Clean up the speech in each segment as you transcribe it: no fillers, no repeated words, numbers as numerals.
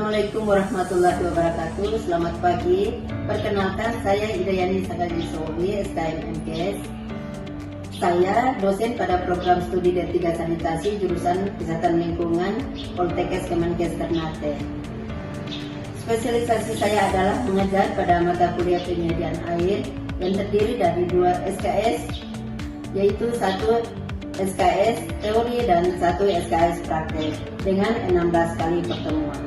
Assalamualaikum warahmatullahi wabarakatuh. Selamat pagi. Perkenalkan, saya Idayani Sagalisowi, SKM MKS. Saya dosen pada program studi D3 Sanitasi jurusan Kesehatan Lingkungan Poltekkes Kemenkes Ternate. Spesialisasi saya adalah mengajar pada mata kuliah penyediaan air yang terdiri dari 2 SKS, yaitu 1 SKS teori dan 1 SKS praktek dengan 16 kali pertemuan.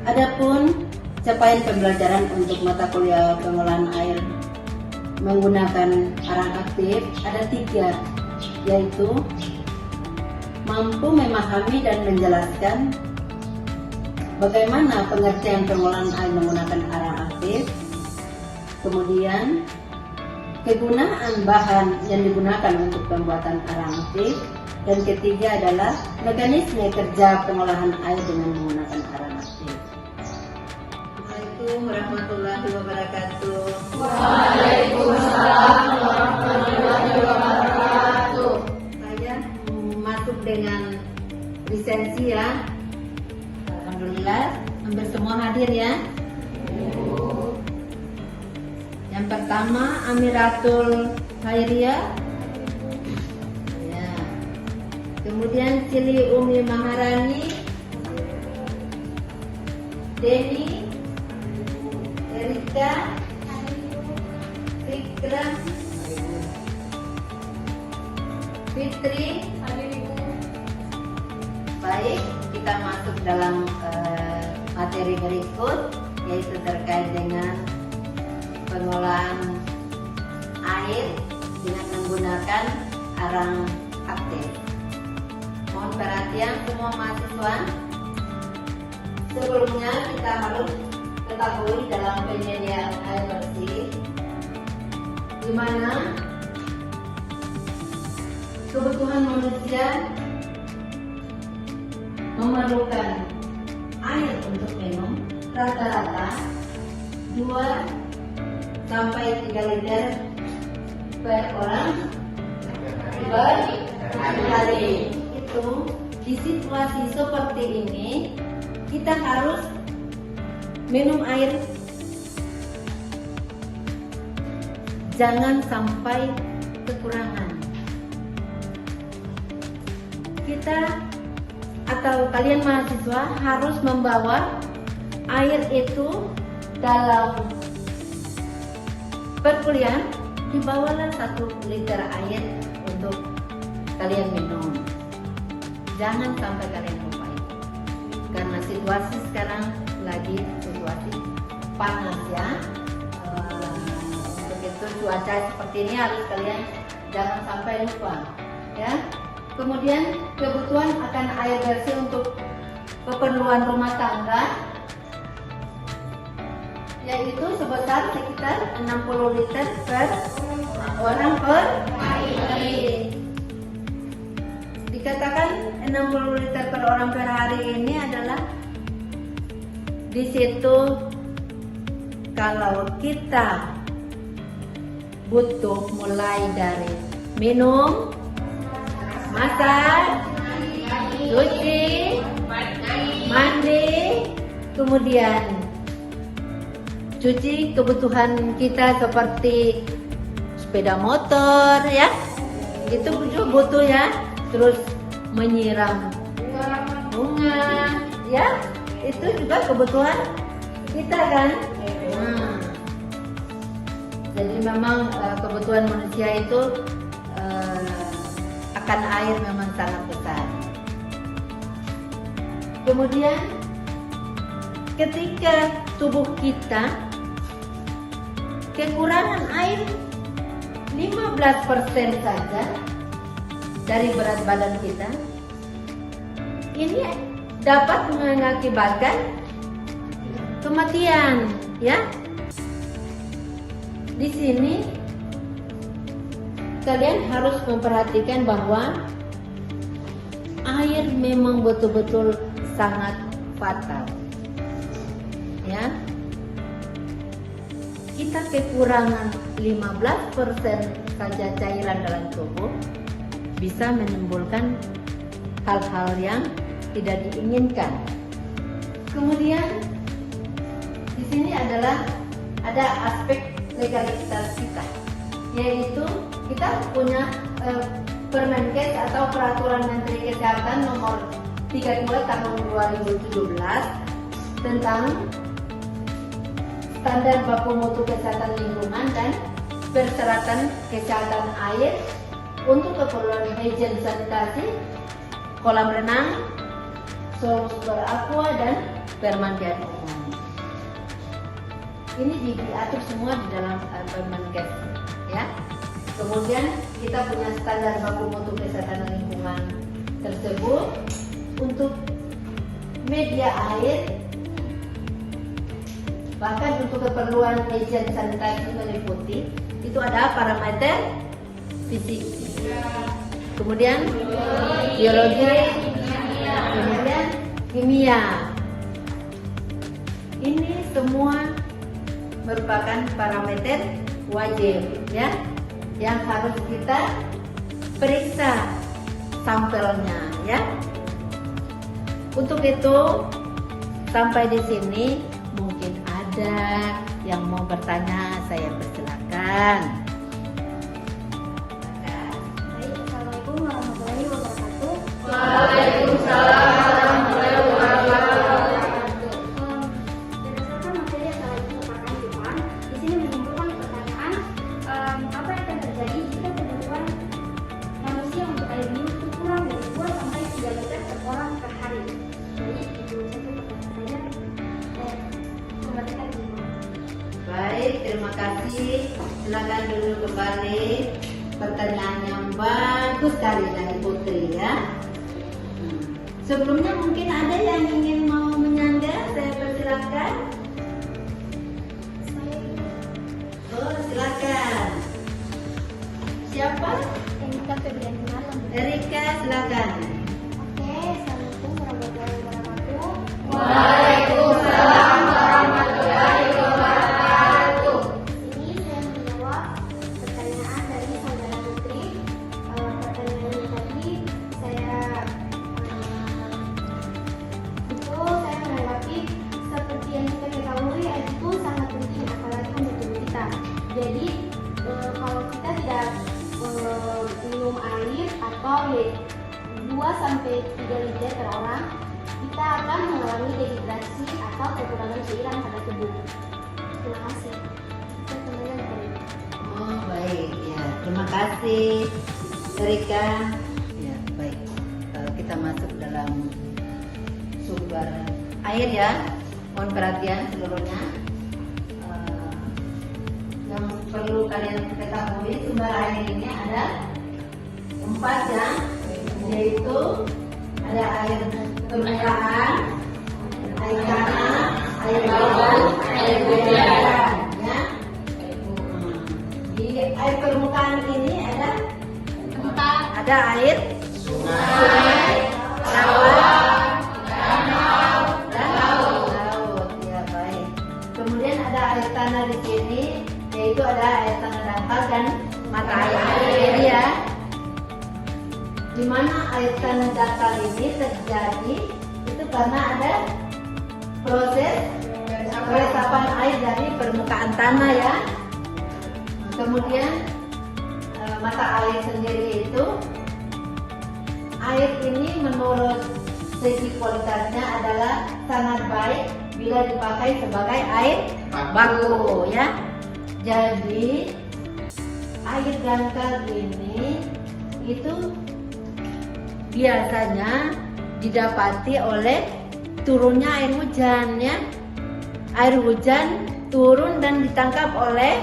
Adapun capaian pembelajaran untuk mata kuliah pengolahan air menggunakan arang aktif ada 3, yaitu mampu memahami dan menjelaskan bagaimana pengertian pengolahan air menggunakan arang aktif, kemudian kegunaan bahan yang digunakan untuk pembuatan arang aktif, dan ketiga adalah mekanisme kerja pengolahan air dengan menggunakan arang aktif. Assalamualaikum warahmatullahi wabarakatuh. Waalaikumsalam warahmatullahi wabarakatuh. Saya masuk dengan lisensi ya. Alhamdulillah, hampir semua hadir ya. Yang pertama Amiratul Khairiyah, ya. Kemudian Cili Umi Maharani, Deni, Erika, Fikra, Fitri. Baik, kita masuk dalam materi berikut, yaitu terkait dengan pengolahan air dengan menggunakan arang aktif. Mohon perhatian semua mahasiswa. Sebelumnya kita harus ketahui dalam penyediaan air bersih, di mana kebutuhan manusia memerlukan air untuk minum rata-rata 2 sampai 3 liter per orang per hari. Itu di situasi seperti ini kita harus minum air, jangan sampai kekurangan. Kita atau kalian mahasiswa harus membawa air itu dalam perkuliahan, dibawalah 1 liter air untuk kalian minum. Jangan sampai kalian lupa, karena situasi sekarang lagi situasi panas ya. Begitu cuaca seperti ini harus kalian jangan sampai lupa ya. Kemudian kebutuhan akan air bersih untuk keperluan rumah tangga, yaitu sebesar sekitar 60 liter per orang per hari. Dikatakan 60 liter per orang per hari ini adalah di situ kalau kita butuh mulai dari minum, masak, cuci, mandi, kemudian cuci kebutuhan kita seperti sepeda motor ya, itu butuh ya. Terus menyiram bunga ya, itu juga kebutuhan kita kan. Jadi memang kebutuhan manusia itu akan air memang sangat besar. Kemudian ketika tubuh kita kekurangan air 15% saja dari berat badan kita, ini dapat mengakibatkan kematian ya. Di sini kalian harus memperhatikan bahwa air memang betul-betul sangat fatal ya. Kita kekurangan 15% saja cairan dalam tubuh bisa menimbulkan hal-hal yang tidak diinginkan. Kemudian di sini adalah ada aspek legalitas kita, yaitu kita punya Permenkes atau Peraturan Menteri Kesehatan Nomor 32 Tahun 2017 tentang standar baku mutu kesehatan lingkungan dan persyaratan kesehatan air untuk keperluan higien sanitasi, kolam renang, sumber aqua dan pemandian umum. Ini diatur semua di dalam Permenkes, ya. Kemudian kita punya standar baku mutu kesehatan lingkungan tersebut untuk media air, bahkan untuk keperluan higien sanitasi meliputi itu ada parameter fisik, kemudian biologi, kemudian kimia. Ini semua merupakan parameter wajib, ya, yang harus kita periksa sampelnya, ya. Untuk itu sampai di sini mungkin ada yang mau bertanya, saya persilakan. Assalamualaikum warahmatullahi wabarakatuh. Waalaikumsalam warahmatullahi wabarakatuh. Berdasarkan materi yang telah dipaparkan Jepang, di sini menyimpulkan pertanyaan apa yang akan terjadi jika kebutuhan manusia untuk air minum itu kurang dari 2 sampai 3 liter per orang per hari. Jadi itu satu pertanyaan saja. Kembalikan dulu. Baik, terima kasih. Silakan dulu kembali. Pertanyaan yang bagus sekali dari Putri, ya. Sebelumnya mungkin ada yang ingin mau menyangga, saya persilakan. Oh, silakan. Siapa? Erika Febriani Malam. Erika, silakan. Oke, Assalamualaikum warahmatullahi wabarakatuh. Waalaikumsalam warahmatullahi wabarakatuh. Ini saya menjawab pertanyaan dari saudara Putri. Pertanyaannya tadi saya menanggapi seperti yang kita ketahui air itu sangat penting apalagi untuk tubuh kita. Jadi kalau kita tidak minum air atau 2 sampai 3 liter per orang, kita akan mengalami dehidrasi atau kekurangan cairan pada tubuh. Terima kasih. Saya kembali ke Erika. Oh, baik, ya. Terima kasih, Erika. Ya, baik. Kita masuk dalam sumber air, ya. Mohon perhatian seluruhnya. Yang perlu kalian ketahui, sumber air ini ada 4, ya, yaitu ada air permukaan, air tanah, air laut, air hujan, ya. Di air permukaan ini ada air sungai, rawa, danau, dan laut. Ya, baik. Kemudian ada air tanah di sini, yaitu ada air tanah dangkal dan mata air, ya. Di mana air tanah dangkal ini terjadi itu karena ada proses resapan air dari permukaan tanah, ya. Kemudian mata air sendiri itu, air ini menurut segi kualitasnya adalah sangat baik bila dipakai sebagai air baku, ya. Jadi air dangkal ini itu biasanya didapati oleh turunnya air hujan, ya. Air hujan turun dan ditangkap oleh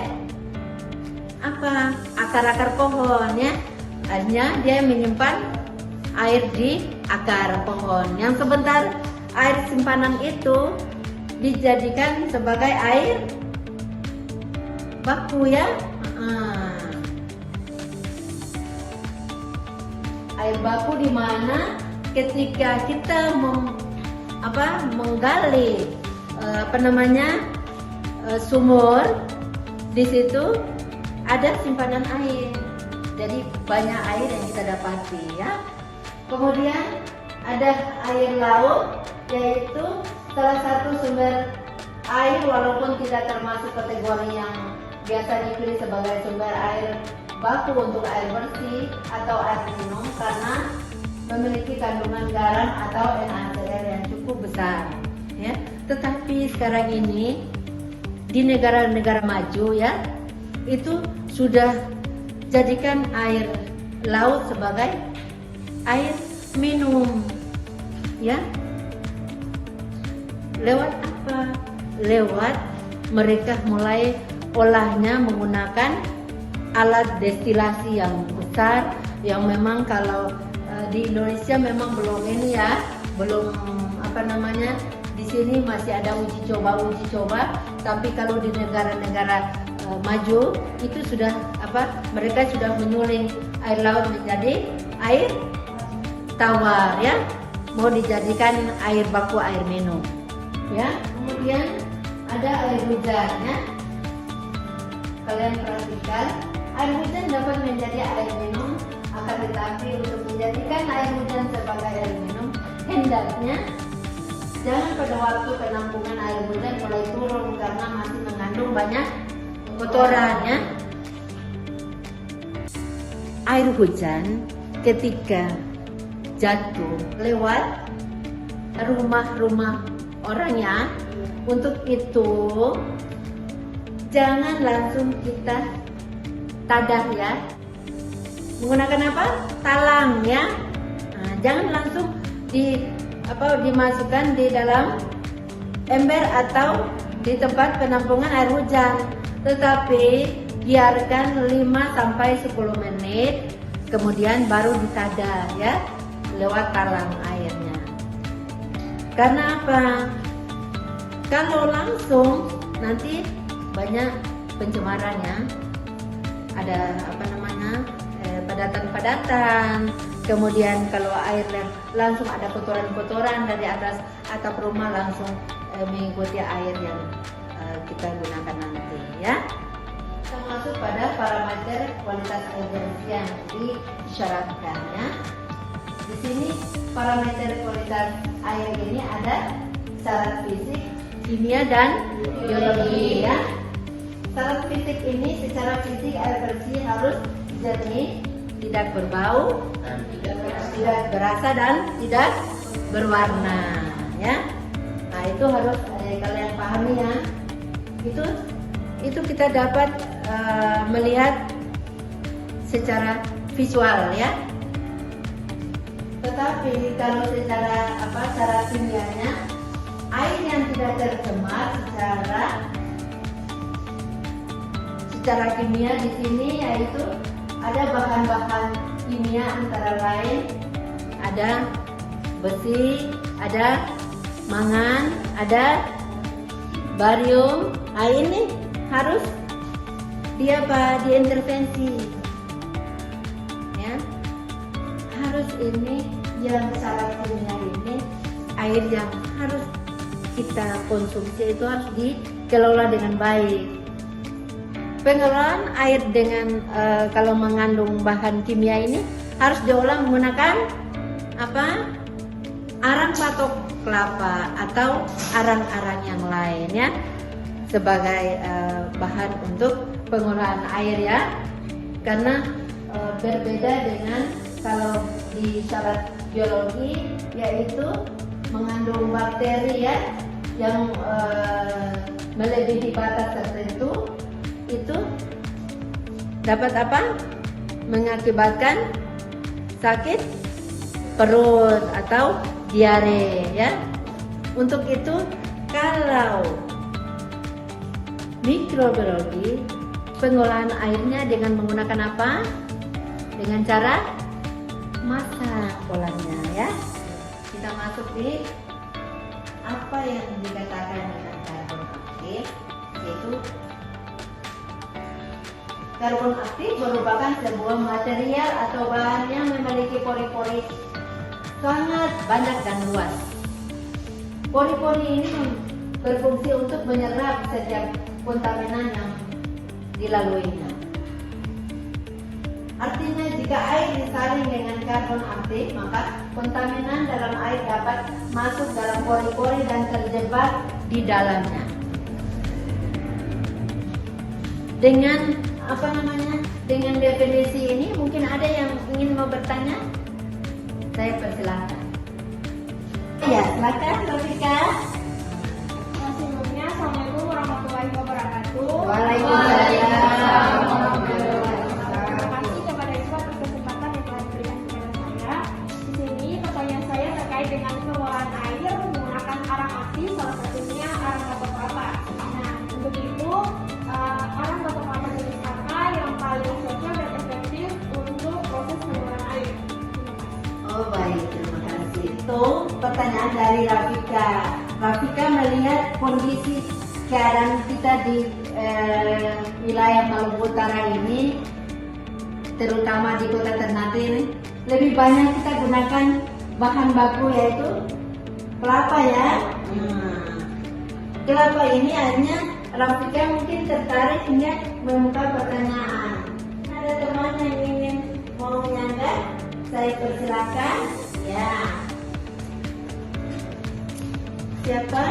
akar-akar pohon, ya. Akhirnya dia menyimpan air di akar pohon. Yang sebentar air simpanan itu dijadikan sebagai air baku, ya. Air baku di mana ketika kita menggali sumur, di situ ada simpanan air. Jadi banyak air yang kita dapati, ya. Kemudian ada air laut, yaitu salah satu sumber air walaupun tidak termasuk kategori yang biasa dipilih sebagai sumber air baku untuk air bersih atau air minum karena memiliki kandungan garam atau NaCl yang cukup besar, ya. Tetapi sekarang ini di negara-negara maju, ya, itu sudah jadikan air laut sebagai air minum, ya. Lewat apa? Lewat mereka mulai olahnya menggunakan alat destilasi yang besar, yang memang kalau di Indonesia memang belum ini, ya, belum di sini masih ada uji coba, tapi kalau di negara-negara maju itu sudah mereka sudah menyuling air laut menjadi air tawar, ya, mau dijadikan air baku, air minum, ya. Kemudian ada air hujan, ya. Kalian perhatikan, air hujan dapat menjadi air minum, akan tetapi untuk menjadikan air hujan sebagai air minum hendaknya jangan pada waktu penampungan air hujan mulai turun karena masih mengandung banyak kotoran, ya. Air hujan ketika jatuh lewat rumah-rumah orang, ya, untuk itu jangan langsung kita tadah, ya. Menggunakan apa? Talang, ya. Nah, jangan langsung dimasukkan di dalam ember atau di tempat penampungan air hujan, tetapi biarkan 5-10 menit kemudian baru ditadah, ya, lewat talang airnya. Karena apa? Kalau langsung nanti banyak pencemarannya, ada padatan-padatan. Kemudian kalau air langsung ada kotoran-kotoran dari atas atap rumah langsung mengikuti air yang kita gunakan nanti, ya. Kita masuk pada parameter kualitas air bersih yang disyaratkan, ya. Di sini parameter kualitas air ini ada syarat fisik, kimia dan biologi, ya. Syarat fisik ini, secara fisik air bersih harus jernih, tidak berbau, tidak berasa dan tidak berwarna, ya. Nah, itu harus kalian pahami, ya. Itu kita dapat melihat secara visual, ya. Tetapi kalau secara kimianya, air yang tidak tercemar secara kimia di sini yaitu ada bahan-bahan kimia antara lain ada besi, ada mangan, ada barium. Nah, ini harus diintervensi, ya. Harus ini yang syarat kimia ini, air yang harus kita konsumsi itu harus dikelola dengan baik. Pengelolaan air dengan kalau mengandung bahan kimia ini harus diolah menggunakan arang patok kelapa atau arang-arang yang lain, ya, sebagai bahan untuk pengolahan air, ya. Karena berbeda dengan kalau di syarat biologi, yaitu mengandung bakteri, ya, yang melebihi batas tertentu, itu dapat mengakibatkan sakit perut atau diare, ya. Untuk itu kalau mikrobiologi, pengolahan airnya dengan menggunakan apa? Dengan cara masak polanya, ya. Kita masuk di apa yang dikatakan dengan karbon aktif, yaitu karbon aktif merupakan sebuah material atau bahan yang memiliki pori-pori sangat banyak dan luas. Pori-pori ini berfungsi untuk menyerap setiap kontaminan yang dilaluinya. Artinya jika air disaring dengan karbon aktif, maka kontaminan dalam air dapat masuk dalam pori-pori dan terjebak di dalamnya. Dengan dengan definisi ini mungkin ada yang ingin mau bertanya? Saya persilahkan. Ya, silakan Rafika. Sebelumnya, Assalamualaikum warahmatullahi wabarakatuh. Waalaikumsalam. Terima kasih kepada Iswa atas kesempatan yang telah diberikan kepada saya. Di sini pertanyaan saya terkait dengan pengolahan air menggunakan arang aktif, salah satunya arang batok kelapa. Nah, untuk itu arang batok kelapa jenis apa yang paling cocok dan efektif untuk proses pengolahan air? Oh baik, terima kasih. Itu pertanyaan dari Rafika. Rafika melihat kondisi keadaan kita di wilayah Maluku Utara ini, terutama di Kota Ternate ini, lebih banyak kita gunakan bahan baku yaitu kelapa ya. Kelapa ini akhirnya Rafika mungkin tertarik hingga membuka pertanyaan. Ada teman yang ingin mau menyanggah? Saya persilakan. Ya. Siapa?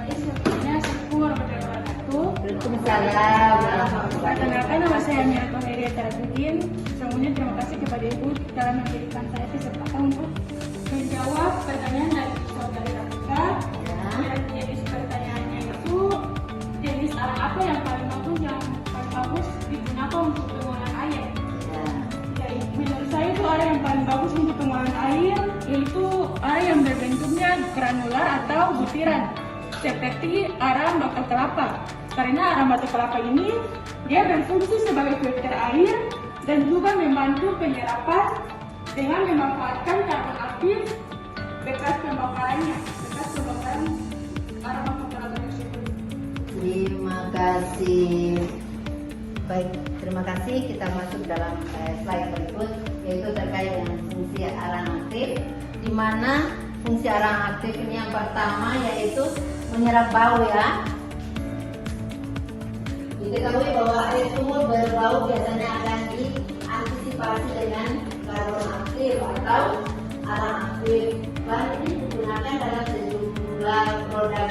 Assalamualaikum warahmatullahi wabarakatuh. Waalaikumsalam. Perkenalkan, nama saya Mira Toheria Tarabudin. Sebelumnya terima kasih kepada Ibu telah memberikan saya kesempatan untuk menjawab pertanyaan dari saudari Rafika. Dan jenis pertanyaannya itu jenis arang apa yang paling bagus digunakan untuk pengolahan air. Jadi, menurut saya itu arang yang paling bagus untuk pengolahan air yaitu arang yang berbentuknya granular atau butiran seperti arang batok kelapa. Karena arang batok kelapa ini dia berfungsi sebagai filter air dan juga membantu penyerapan dengan memanfaatkan karbon aktif bekas pembakaran arang batok kelapa tersebut. Terima kasih. Baik, terima kasih. Kita masuk dalam slide berikut, yaitu terkait dengan fungsi arang aktif, di mana fungsi arang aktif ini yang pertama yaitu menyerap bau ya. Diketahui bahwa air sumur berbau biasanya akan diantisipasi dengan karbon aktif atau arang aktif. Bahan ini digunakan dalam sejumlah produk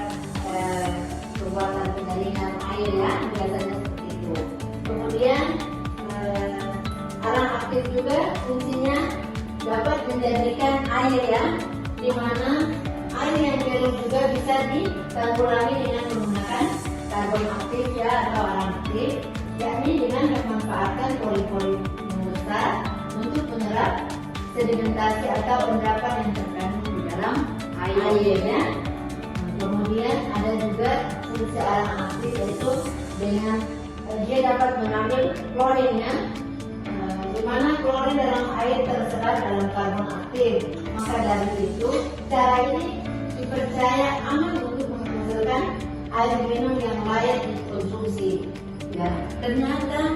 pembuatan penyaringan air ya, biasanya seperti itu. Kemudian arang aktif juga fungsinya dapat menjadikan air ya, di mana air yang keruh juga bisa ditanggulangi dengan menggunakan karbon aktif ya atau arang aktif, yakni dengan memanfaatkan pori-pori besar untuk menyerap sedimentasi atau endapan yang terkandung di dalam airnya. Kemudian ada juga fungsi arang aktif yaitu dengan dia dapat mengambil klorin ya, di mana klorin dalam air terserap dalam karbon aktif. Maka dari itu cara ini dipercaya aman untuk menghasilkan air minum yang layak dikonsumsi. Ya, ternyata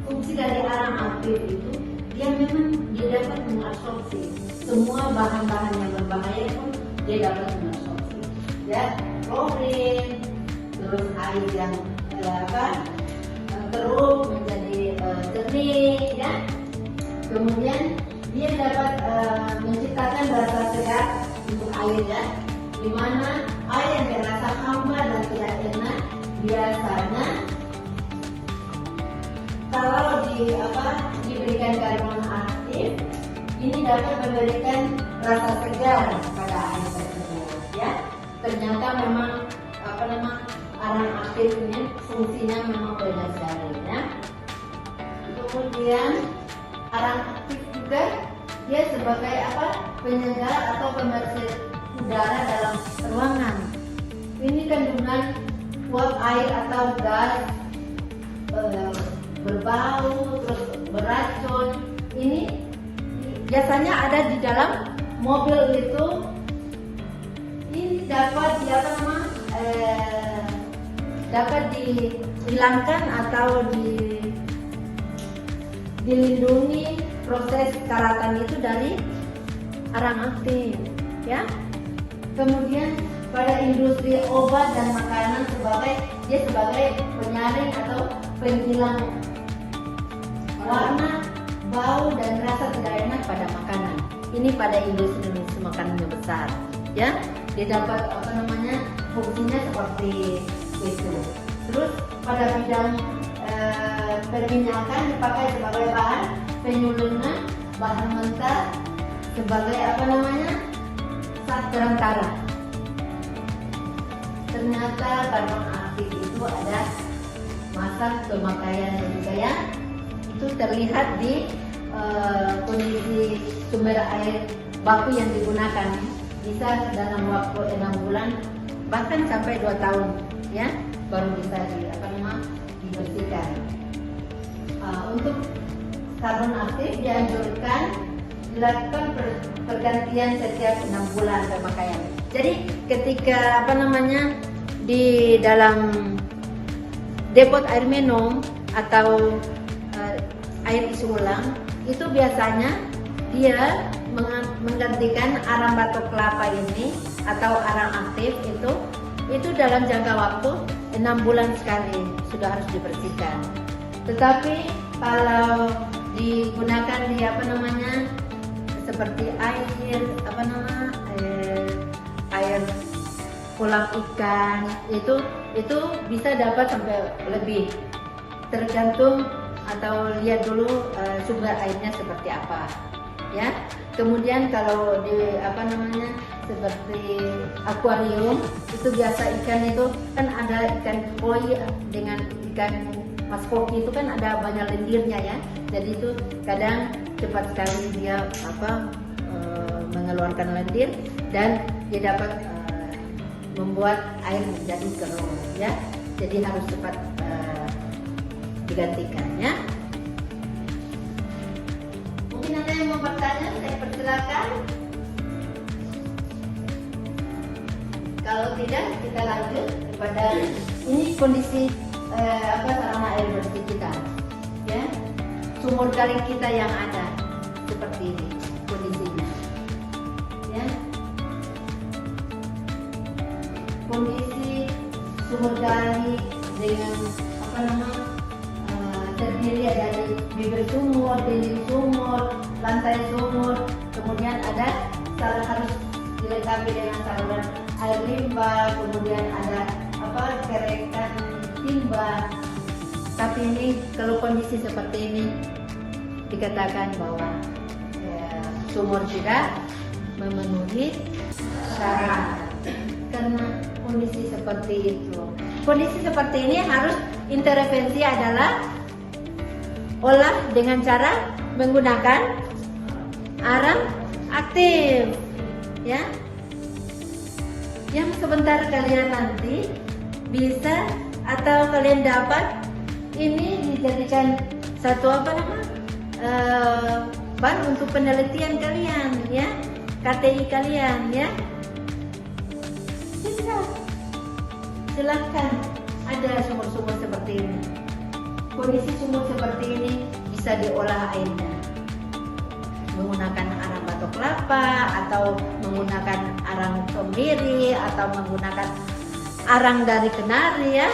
fungsi dari arang aktif itu dia memang dia dapat mengabsorpsi semua bahan-bahan yang berbahaya pun dia dapat mengabsorpsi. Ya, klorin, terus air yang keruh menjadi jernih ya. Kemudian dia dapat menciptakan rasa segar untuk air ya, di mana air yang terasa hambar dan tidak enak biasanya kalau diberikan karbon aktif ini dapat memberikan rasa segar pada air tersebut ya. Ternyata memang arang aktif ini fungsinya memang banyak sekali ya. Kemudian arang aktif juga dia sebagai penyegar atau pembersih udara dalam ruangan. Ini kandungan uap air atau gas berbau terus beracun ini biasanya ada di dalam mobil itu. Ini dapat dapat dihilangkan atau dilindungi proses karatan itu dari arang aktif ya. Kemudian pada industri obat dan makanan sebagai penyaring atau penghilang warna, bau dan rasa tidak enak pada makanan. Ini pada industri makanannya besar, ya. Dia dapat fungsinya seperti itu. Terus pada bidang perminyakan dipakai sebagai bahan penyulingan bahan mentah sebagai zat perantara. Ternyata karbon aktif itu ada masa pemakaian juga, ya. Itu terlihat di kondisi sumber air baku yang digunakan, bisa dalam waktu 6 bulan bahkan sampai 2 tahun, ya, baru bisa dibersihkan. Untuk karbon aktif dianjurkan dilakukan pergantian setiap 6 bulan pemakaian. Jadi ketika di dalam depot air minum atau air isi ulang, itu biasanya dia menggantikan arang batok kelapa ini atau arang aktif itu dalam jangka waktu 6 bulan sekali sudah harus dibersihkan. Tetapi kalau digunakan di seperti air kolam ikan, itu bisa dapat sampai lebih, tergantung atau lihat dulu sumber airnya seperti apa, ya. Kemudian kalau di seperti akuarium, itu biasa ikan itu kan ada ikan koi dengan ikan mas koki, itu kan ada banyak lendirnya, ya. Jadi itu kadang cepat sekali dia mengeluarkan lendir dan dia dapat membuat air menjadi keruh, ya. Jadi harus cepat digantikan, ya. Mungkin ada yang mau bertanya, saya persilakan. Kalau tidak, kita lanjut kepada ini kondisi sarana air bersih kita, ya. Sumur galing kita yang ada seperti ini kondisinya, ya. Kondisi sumur gali dengan terdiri dari bibir sumur, dinding sumur, lantai sumur, kemudian harus dilengkapi dengan saluran air limbah, kemudian ada kerekan timba. Tapi ini kalau kondisi seperti ini dikatakan bahwa sumur tidak memenuhi syarat karena kondisi seperti itu. Kondisi seperti ini harus intervensi adalah olah dengan cara menggunakan arang aktif, ya. Yang sebentar kalian nanti bisa atau kalian dapat ini dijadikan satu bahan untuk penelitian kalian, ya, KTI kalian, ya. Bisa, silahkan. Ada sumur-sumur seperti ini. Kondisi sumur seperti ini bisa diolah airnya menggunakan arang batok kelapa atau menggunakan arang kemiri atau menggunakan arang dari kenari, ya.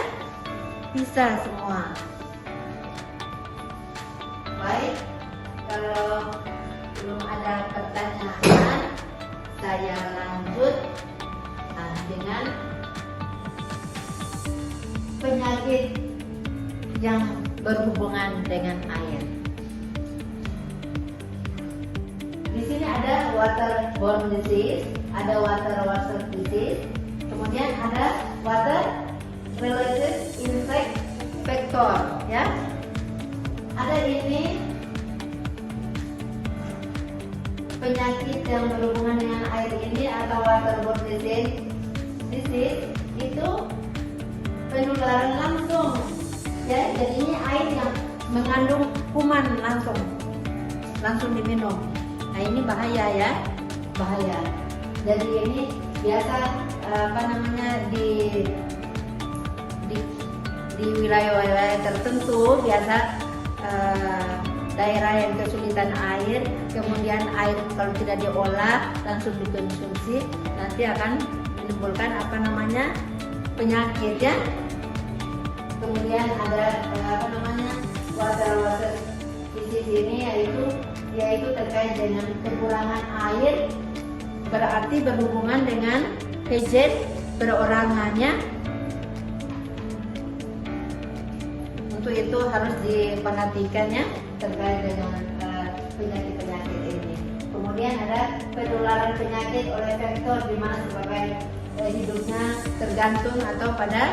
Bisa semua. Baik, kalau belum ada pertanyaan, saya lanjut dengan penyakit yang berhubungan dengan air. Di sini ada waterborne disease, ada water disease, kemudian ada water related infector, ya. Ada ini penyakit yang berhubungan dengan air ini atau waterborne disease itu penularan langsung, ya. Jadi ini air yang mengandung kuman langsung diminum. Nah, ini bahaya, ya, bahaya. Jadi ini biasa di wilayah-wilayah tertentu biasa daerah yang kesulitan air, kemudian air kalau tidak diolah langsung dikonsumsi, nanti akan menimbulkan penyakit, ya. Kemudian ada water disease sini yaitu terkait dengan kekurangan air, berarti berhubungan dengan PJ perorangannya. Untuk itu harus diperhatikan ya terkait dengan penyakit-penyakit ini. Kemudian ada penularan penyakit oleh vektor di mana sebagai hidupnya tergantung atau pada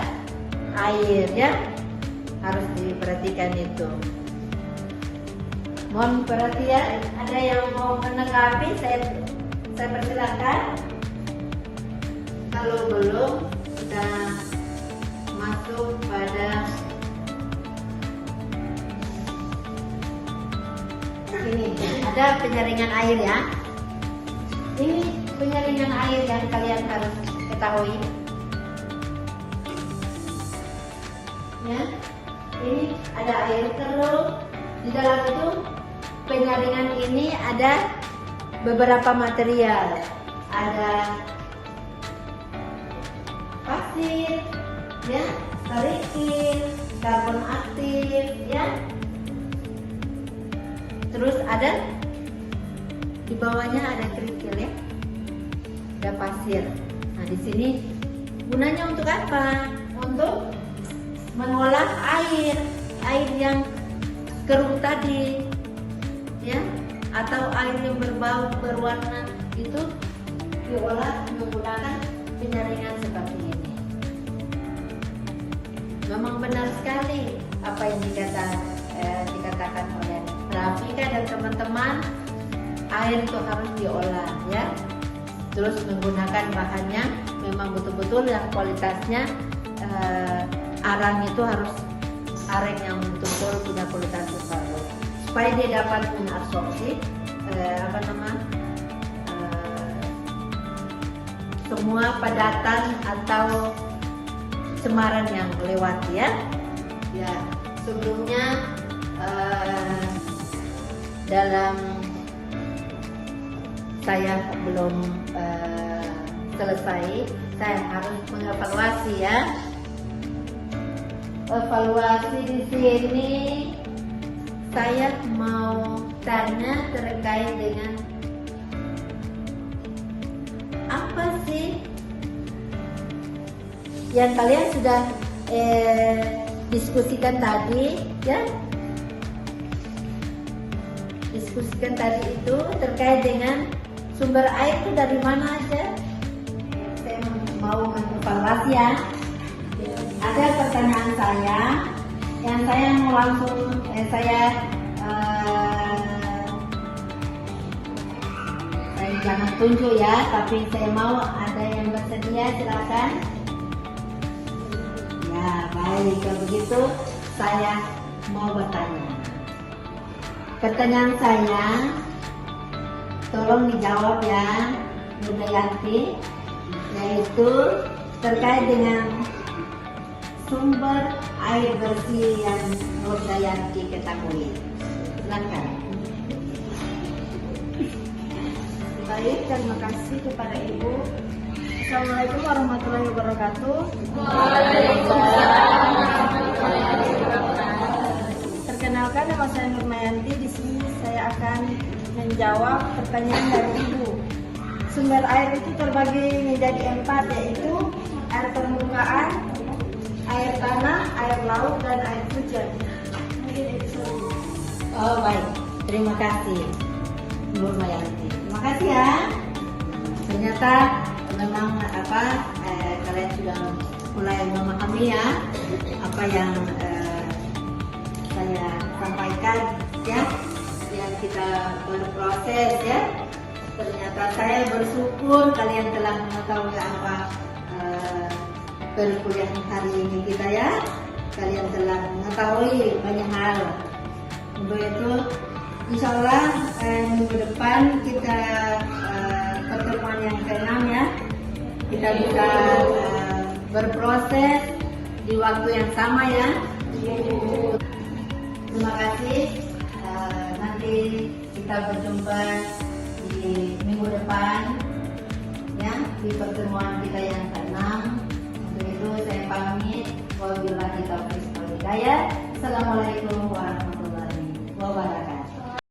air ya, harus diperhatikan itu. Mohon perhatian, ada yang mau menanggapi, saya persilakan. Kalau belum, kita masuk pada ini. Ada penyaringan air ya. Ini penyaringan air yang kalian harus ketahui. Ya, ini ada air keruh. Di dalam itu penyaringan ini ada beberapa material. Ada pasir, ya, kerikil, karbon aktif, ya. Terus ada di bawahnya ada kerikil ya, ada pasir. Nah di sini gunanya untuk apa? Untuk mengolah air yang keruh tadi, ya, atau air yang berbau berwarna itu diolah menggunakan penyaringan seperti ini. Memang benar sekali apa yang dikatakan oleh Rafika dan teman-teman, air itu harus diolah ya. Terus menggunakan bahannya memang betul-betul yang kualitasnya arang itu harus arang yang betul-betul punya kualitas bagus supaya dia dapat mengabsorpsi semua padatan atau cemaran yang lewat ya. Ya, sebelumnya dalam saya belum selesai, saya harus mengevaluasi ya. Evaluasi di sini saya mau tanya terkait dengan apa sih yang kalian sudah diskusikan tadi ya. Diskusikan tadi itu terkait dengan sumber air itu dari mana aja. Saya mau mengevaluasi ya. Ada pertanyaan saya yang saya mau langsung saya jangan tunjuk ya, tapi saya mau ada yang bersedia, silakan. Ya baik, kalau begitu saya mau bertanya. Pertanyaan saya, tolong dijawab ya, Bunda Yanti, yaitu terkait dengan sumber air bersih yang Bunda Yanti ketahui. Silakan. Baik, terima kasih kepada Ibu. Assalamualaikum warahmatullahi wabarakatuh. Perkenalkan, nama saya Nurmayanti. Di sini saya akan menjawab pertanyaan dari Ibu. Sumber air itu terbagi menjadi 4, yaitu air permukaan, air tanah, air laut, dan air hujan. Oh baik, terima kasih Nurmayanti. Terima kasih ya. Ternyata memang kalian sudah mulai memahami ya apa yang saya sampaikan ya, yang kita berproses ya. Ternyata saya bersyukur kalian telah mengetahui apa perkuliahan hari ini kita ya. Kalian telah mengetahui banyak hal. Untuk itu insya Allah minggu depan kita pertemuan yang ke-6 ya. Kita bisa berproses di waktu yang sama ya. Terima kasih. Nanti kita berjumpa di minggu depan ya, di pertemuan kita yang ke-6. Untuk itu saya pamit. Wabillahi taufiq wal hidayah. Assalamualaikum warahmatullahi wabarakatuh.